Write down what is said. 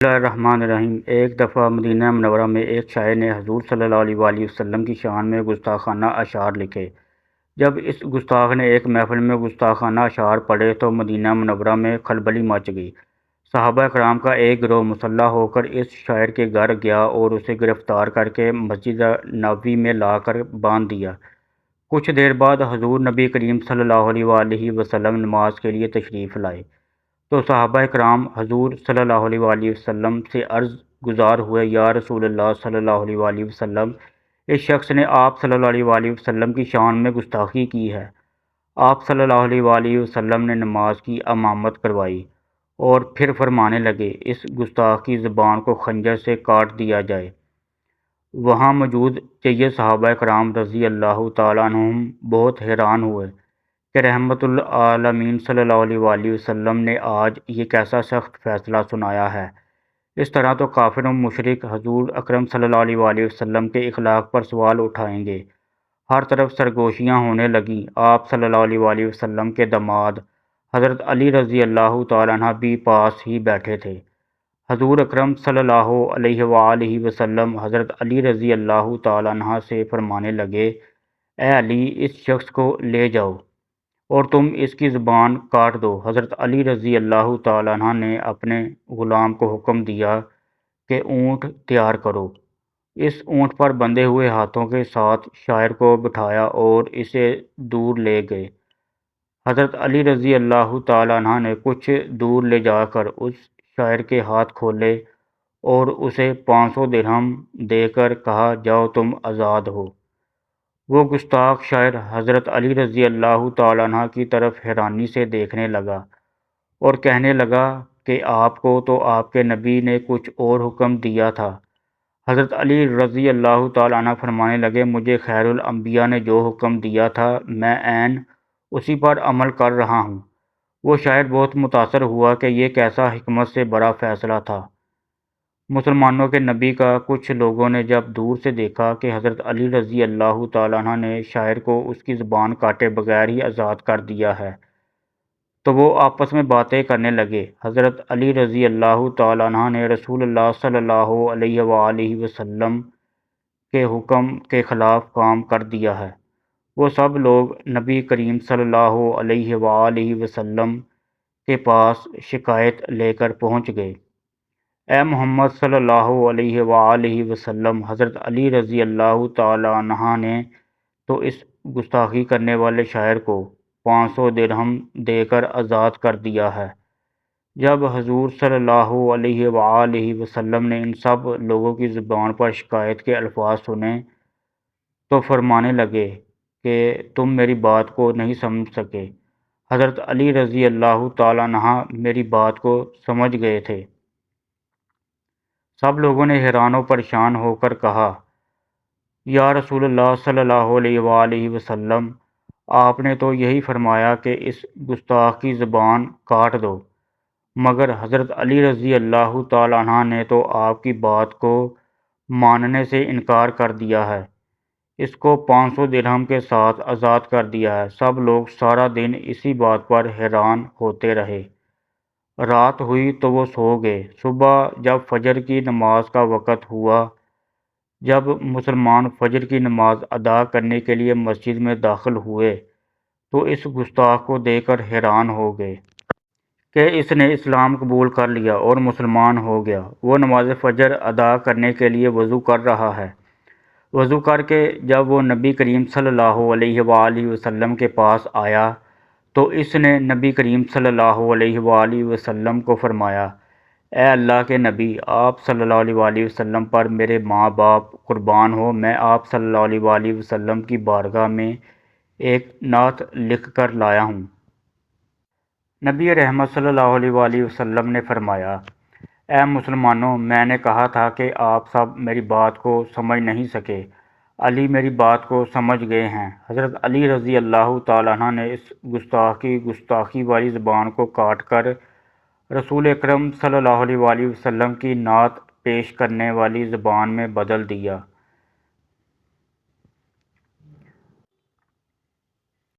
بسم اللہ الرحمن الرحیم۔ ایک دفعہ مدینہ منورہ میں ایک شاعر نے حضور صلی اللہ علیہ وآلہ وسلم کی شان میں گستاخانہ اشعار لکھے۔ جب اس گستاخ نے ایک محفل میں گستاخانہ اشعار پڑھے تو مدینہ منورہ میں کھلبلی مچ گئی۔ صحابہ کرام کا ایک گروہ مسلح ہو کر اس شاعر کے گھر گیا اور اسے گرفتار کر کے مسجد نبوی میں لا کر باندھ دیا۔ کچھ دیر بعد حضور نبی کریم صلی اللہ علیہ وآلہ وسلم نماز کے لیے تشریف لائے تو صحابہ کرام حضور صلی اللہ علیہ وآلہ وسلم سے عرض گزار ہوئے، یا رسول اللہ صلی اللہ علیہ وآلہ وسلم، اس شخص نے آپ صلی اللہ علیہ وآلہ وسلم کی شان میں گستاخی کی ہے۔ آپ صلی اللہ علیہ وآلہ وسلم نے نماز کی امامت کروائی اور پھر فرمانے لگے، اس گستاخ کی زبان کو خنجر سے کاٹ دیا جائے۔ وہاں موجود جید صحابہ کرام رضی اللہ تعالیٰ عنہم بہت حیران ہوئے کہ رحمت العالمین صلی اللہ علیہ وآلہ وسلم نے آج یہ کیسا سخت فیصلہ سنایا ہے۔ اس طرح تو کافر و مشرک حضور اکرم صلی اللہ علیہ وآلہ وسلم کے اخلاق پر سوال اٹھائیں گے۔ ہر طرف سرگوشیاں ہونے لگیں۔ آپ صلی اللہ علیہ وآلہ وسلم کے داماد حضرت علی رضی اللہ تعالیٰ عنہ بھی پاس ہی بیٹھے تھے۔ حضور اکرم صلی اللہ علیہ وآلہ وسلم حضرت علی رضی اللہ تعالیٰ عنہ سے فرمانے لگے، اے علی، اس شخص کو لے جاؤ اور تم اس کی زبان کاٹ دو۔ حضرت علی رضی اللہ تعالیٰ عنہ نے اپنے غلام کو حکم دیا کہ اونٹ تیار کرو۔ اس اونٹ پر بندھے ہوئے ہاتھوں کے ساتھ شاعر کو بٹھایا اور اسے دور لے گئے۔ حضرت علی رضی اللہ تعالیٰ عنہ نے کچھ دور لے جا کر اس شاعر کے ہاتھ کھولے اور اسے 500 درہم دے کر کہا، جاؤ تم آزاد ہو۔ وہ گستاخ شاعر حضرت علی رضی اللہ تعالیٰ عنہ کی طرف حیرانی سے دیکھنے لگا اور کہنے لگا کہ آپ کو تو آپ کے نبی نے کچھ اور حکم دیا تھا۔ حضرت علی رضی اللہ تعالیٰ عنہ فرمانے لگے، مجھے خیر الانبیاء نے جو حکم دیا تھا میں عین اسی پر عمل کر رہا ہوں۔ وہ شاعر بہت متاثر ہوا کہ یہ کیسا حکمت سے بڑا فیصلہ تھا۔ مسلمانوں کے نبی کا کچھ لوگوں نے جب دور سے دیکھا کہ حضرت علی رضی اللہ تعالیٰ عنہ نے شاعر کو اس کی زبان کاٹے بغیر ہی آزاد کر دیا ہے تو وہ آپس میں باتیں کرنے لگے، حضرت علی رضی اللہ تعالیٰ عنہ نے رسول اللہ صلی اللہ علیہ وآلہ وسلم کے حکم کے خلاف کام کر دیا ہے۔ وہ سب لوگ نبی کریم صلی اللہ علیہ وآلہ وسلم کے پاس شکایت لے کر پہنچ گئے، اے محمد صلی اللہ علیہ وآلہ وسلم، حضرت علی رضی اللہ تعالیٰ عنہ نے تو اس گستاخی کرنے والے شاعر کو 500 درہم دے کر آزاد کر دیا ہے۔ جب حضور صلی اللہ علیہ وآلہ وسلم نے ان سب لوگوں کی زبان پر شکایت کے الفاظ سنے تو فرمانے لگے کہ تم میری بات کو نہیں سمجھ سکے۔ حضرت علی رضی اللہ تعالیٰ عنہ میری بات کو سمجھ گئے تھے۔ سب لوگوں نے حیران و پریشان ہو کر کہا، یا رسول اللہ صلی اللہ علیہ وآلہ وسلم، آپ نے تو یہی فرمایا کہ اس گستاخ کی زبان کاٹ دو، مگر حضرت علی رضی اللہ تعالیٰ عنہ نے تو آپ کی بات کو ماننے سے انکار کر دیا ہے، اس کو 500 درہم کے ساتھ آزاد کر دیا ہے۔ سب لوگ سارا دن اسی بات پر حیران ہوتے رہے۔ رات ہوئی تو وہ سو گئے۔ صبح جب فجر کی نماز کا وقت ہوا، جب مسلمان فجر کی نماز ادا کرنے کے لیے مسجد میں داخل ہوئے تو اس گستاخ کو دیکھ کر حیران ہو گئے کہ اس نے اسلام قبول کر لیا اور مسلمان ہو گیا۔ وہ نماز فجر ادا کرنے کے لیے وضو کر رہا ہے۔ وضو کر کے جب وہ نبی کریم صلی اللہ علیہ وآلہ وسلم کے پاس آیا تو اس نے نبی کریم صلی اللہ علیہ وآلہ وسلم کو فرمایا، اے اللہ کے نبی، آپ صلی اللہ علیہ وآلہ وسلم پر میرے ماں باپ قربان ہو، میں آپ صلی اللہ علیہ وآلہ وسلم کی بارگاہ میں ایک نعت لکھ کر لایا ہوں۔ نبی رحمت صلی اللہ علیہ وآلہ وسلم نے فرمایا، اے مسلمانوں، میں نے کہا تھا کہ آپ سب میری بات کو سمجھ نہیں سکے، علی میری بات کو سمجھ گئے ہیں۔ حضرت علی رضی اللہ تعالیٰ عنہ نے اس گستاخی والی زبان کو کاٹ کر رسول اکرم صلی اللہ علیہ وآلہ وسلم کی نعت پیش کرنے والی زبان میں بدل دیا۔